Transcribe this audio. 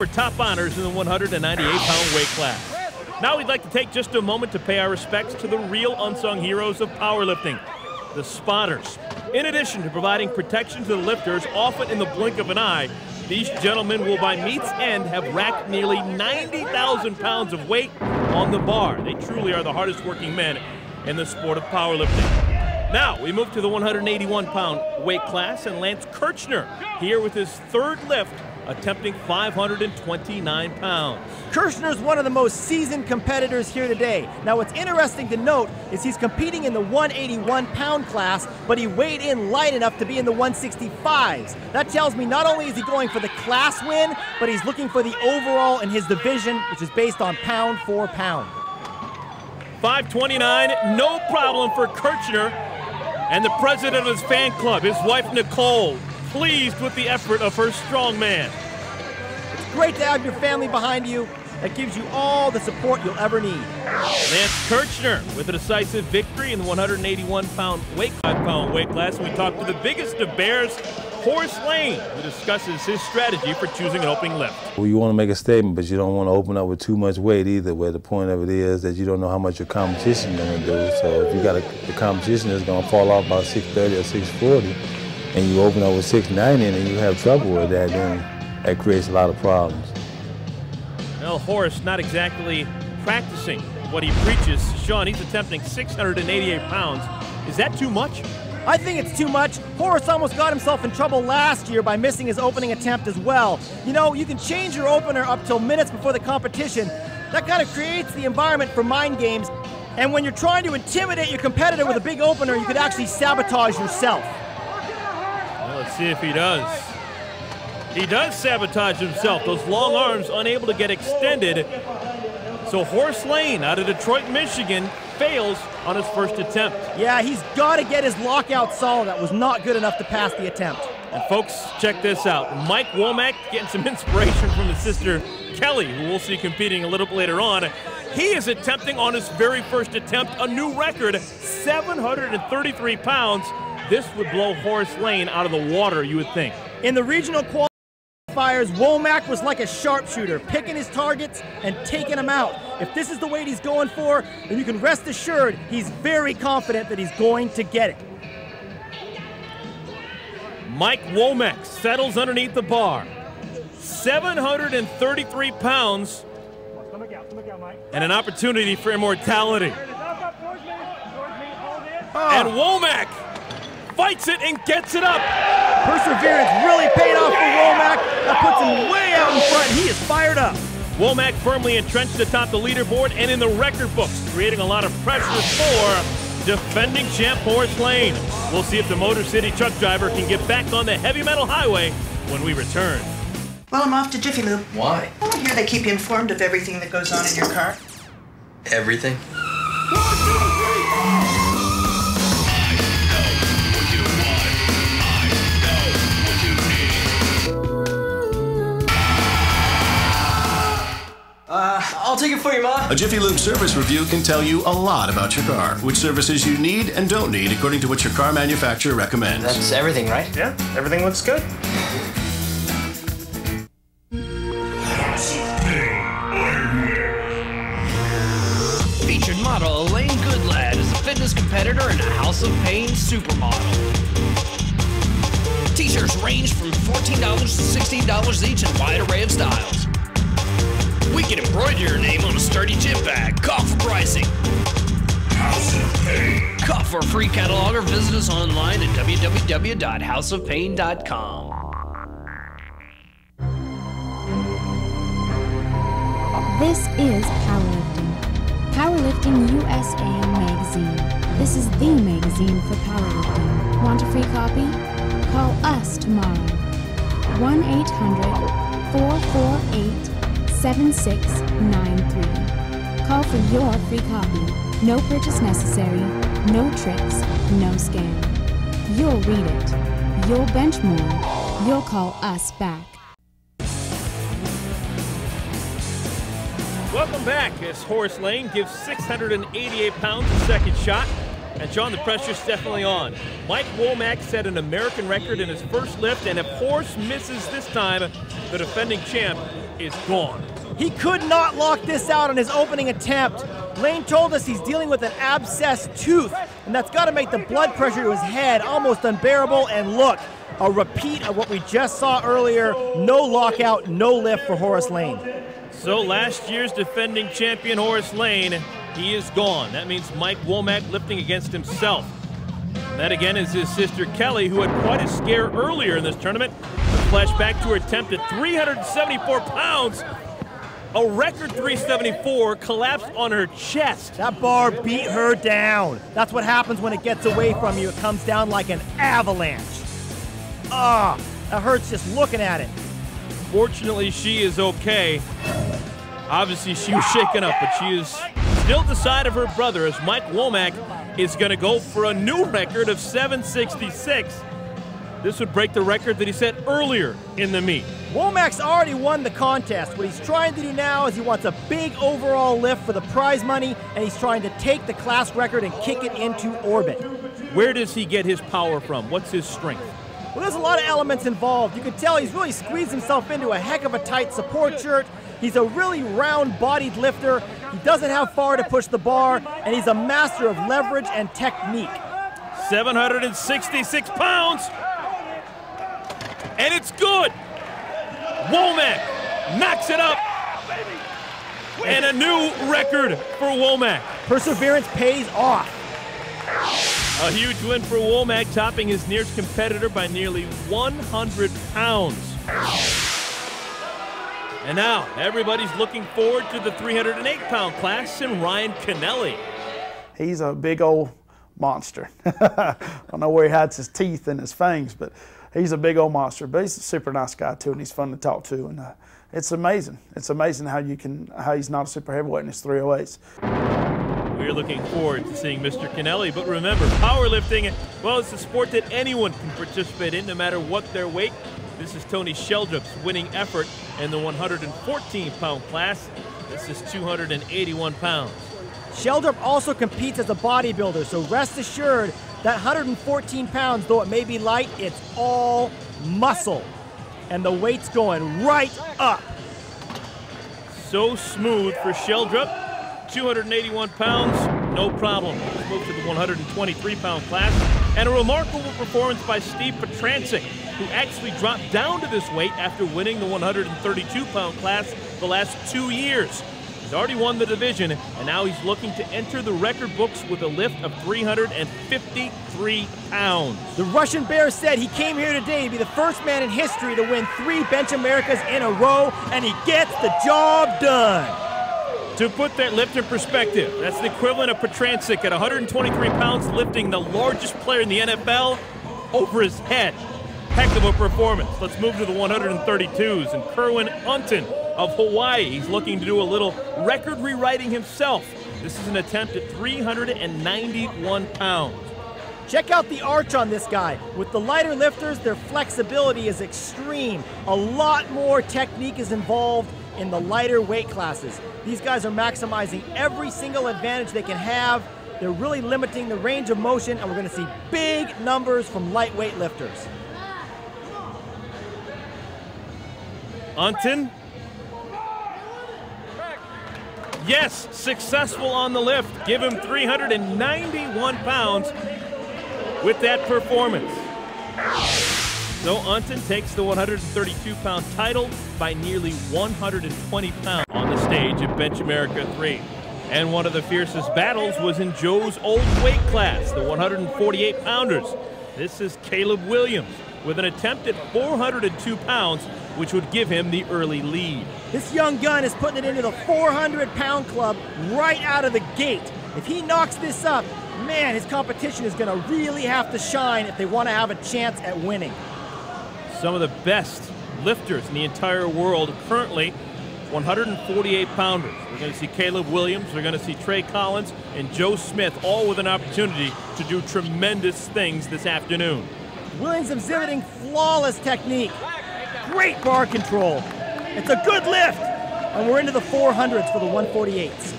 for top honors in the 198-pound weight class. Now we'd like to take just a moment to pay our respects to the real unsung heroes of powerlifting, the spotters. In addition to providing protection to the lifters, often in the blink of an eye, these gentlemen will by meet's end have racked nearly 90,000 pounds of weight on the bar. They truly are the hardest working men in the sport of powerlifting. Now we move to the 181-pound weight class, and Lance Kerchner here with his third lift, attempting 529 pounds. Kerchner's one of the most seasoned competitors here today. Now what's interesting to note is he's competing in the 181-pound class, but he weighed in light enough to be in the 165s. That tells me not only is he going for the class win, but he's looking for the overall in his division, which is based on pound for pound. 529, no problem for Kerchner. And the president of his fan club, his wife Nicole, pleased with the effort of her strong man. It's great to have your family behind you. That gives you all the support you'll ever need. Lance Kerchner with a decisive victory in the 181-pound weight class. We talked to the biggest of bears, Horace Lane, who discusses his strategy for choosing an opening lift. Well, you want to make a statement, but you don't want to open up with too much weight either, where the point of it is that you don't know how much your competition is going to do. So if you got the competition is going to fall off about 630 or 640, and you open up with 690 and you have trouble with that, then that creates a lot of problems. Well, Horace not exactly practicing what he preaches. Sean, he's attempting 688 pounds. Is that too much? I think it's too much. Horace almost got himself in trouble last year by missing his opening attempt as well. You know, you can change your opener up till minutes before the competition. That kind of creates the environment for mind games. And when you're trying to intimidate your competitor with a big opener, you could actually sabotage yourself. Well, let's see if he does. He does sabotage himself. Those long arms unable to get extended. So Horace Lane out of Detroit, Michigan, fails on his first attempt. Yeah, he's got to get his lockout solid. That was not good enough to pass the attempt. And folks, check this out. Mike Womack getting some inspiration from his sister Kelly, who we'll see competing a little bit later on. He is attempting on his very first attempt a new record, 733 pounds. This would blow Horace Lane out of the water, you would think. In the regional qualifiers, Womack was like a sharpshooter, picking his targets and taking them out. If this is the weight he's going for, then you can rest assured he's very confident that he's going to get it. Mike Womack settles underneath the bar. 733 pounds and an opportunity for immortality. And Womack fights it and gets it up. Perseverance really paid off for Womack. That puts him way out in front. He is fired up. Womack firmly entrenched atop the leaderboard and in the record books, creating a lot of pressure for defending champ Horace Lane. We'll see if the Motor City truck driver can get back on the heavy metal highway when we return. Well, I'm off to Jiffy Lube. Why? Well, I hear they keep you informed of everything that goes on in your car. Everything? 1, 2, 3. I'll take it for you, Ma. A Jiffy Lube service review can tell you a lot about your car, which services you need and don't need according to what your car manufacturer recommends. That's everything, right? Yeah, everything looks good. Featured model Elaine Goodlad is a fitness competitor and a House of Pain supermodel. T-shirts range from $14 to $16 each in a wide array of styles. We can embroider your name on a sturdy gym bag. Call for pricing. House of Pain. Call for a free catalog or visit us online at www.houseofpain.com. This is Powerlifting. Powerlifting USA magazine. This is the magazine for powerlifting. Want a free copy? Call us tomorrow. 1-800-448-7693. Call for your free copy. No purchase necessary, no tricks, no scam. You'll read it. You'll bench more. You'll call us back. Welcome back as Horace Lane gives 688 pounds a second shot. And John, the pressure's definitely on. Mike Womack set an American record in his first lift, and if Horace misses this time, the defending champ is gone. He could not lock this out on his opening attempt. Lane told us he's dealing with an abscessed tooth, and that's got to make the blood pressure to his head almost unbearable. And look, a repeat of what we just saw earlier. No lockout, no lift for Horace Lane. So last year's defending champion Horace Lane, he is gone. That means Mike Womack lifting against himself. That again is his sister Kelly, who had quite a scare earlier in this tournament. Let's flash back to her attempt at 374 pounds. A record 374 collapsed on her chest. That bar beat her down. That's what happens when it gets away from you. It comes down like an avalanche. Ah, that hurts just looking at it. Fortunately, she is okay. Obviously, she was shaken up, but she is still the side of her brother as Mike Womack is going to go for a new record of 766. This would break the record that he set earlier in the meet. Womack's already won the contest. What he's trying to do now is he wants a big overall lift for the prize money, and he's trying to take the class record and kick it into orbit. Where does he get his power from? What's his strength? Well, there's a lot of elements involved. You can tell he's really squeezed himself into a heck of a tight support shirt. He's a really round-bodied lifter. He doesn't have far to push the bar, and he's a master of leverage and technique. 766 pounds, and it's good. Womack knocks it up, and a new record for Womack. Perseverance pays off. A huge win for Womack, topping his nearest competitor by nearly 100 pounds. And now, everybody's looking forward to the 308-pound class and Ryan Cinelli. He's a big old monster. I don't know where he hides his teeth and his fangs, but he's a big old monster. But he's a super nice guy, too, and he's fun to talk to. And it's amazing. It's amazing how he's not a super heavyweight in his 308s. We're looking forward to seeing Mr. Cinelli, but remember, powerlifting, well, it's a sport that anyone can participate in, no matter what their weight. This is Tony Sheldrup's winning effort in the 114-pound class. This is 281 pounds. Sheldrup also competes as a bodybuilder, so rest assured that 114 pounds, though it may be light, it's all muscle. And the weight's going right up. So smooth for Sheldrup. 281 pounds, no problem. Let's move to the 123-pound class. And a remarkable performance by Steve Petrancic, who actually dropped down to this weight after winning the 132-pound class the last 2 years. He's already won the division, and now he's looking to enter the record books with a lift of 353 pounds. The Russian Bear said he came here today to be the first man in history to win 3 BenchAmericas in a row, and he gets the job done. To put that lift in perspective, that's the equivalent of Petrancic at 123 pounds lifting the largest player in the NFL over his head. Heck of a performance. Let's move to the 132s, and Kerwin Unton of Hawaii. He's looking to do a little record rewriting himself. This is an attempt at 391 pounds. Check out the arch on this guy. With the lighter lifters, their flexibility is extreme. A lot more technique is involved in the lighter weight classes. These guys are maximizing every single advantage they can have. They're really limiting the range of motion, and we're going to see big numbers from lightweight lifters. Unton. Yes, successful on the lift. Give him 391 pounds with that performance. So Unton takes the 132-pound title by nearly 120 pounds on the stage at BenchAmerica 3. And one of the fiercest battles was in Joe's old weight class, the 148-pounders. This is Caleb Williams with an attempt at 402 pounds, which would give him the early lead. This young gun is putting it into the 400-pound club right out of the gate. If he knocks this up, man, his competition is going to really have to shine if they want to have a chance at winning. Some of the best lifters in the entire world currently, 148-pounders. We're going to see Caleb Williams, we're going to see Trey Collins, and Joe Smith, all with an opportunity to do tremendous things this afternoon. Williams exhibiting flawless technique. Great bar control. It's a good lift. And we're into the 400s for the 148s.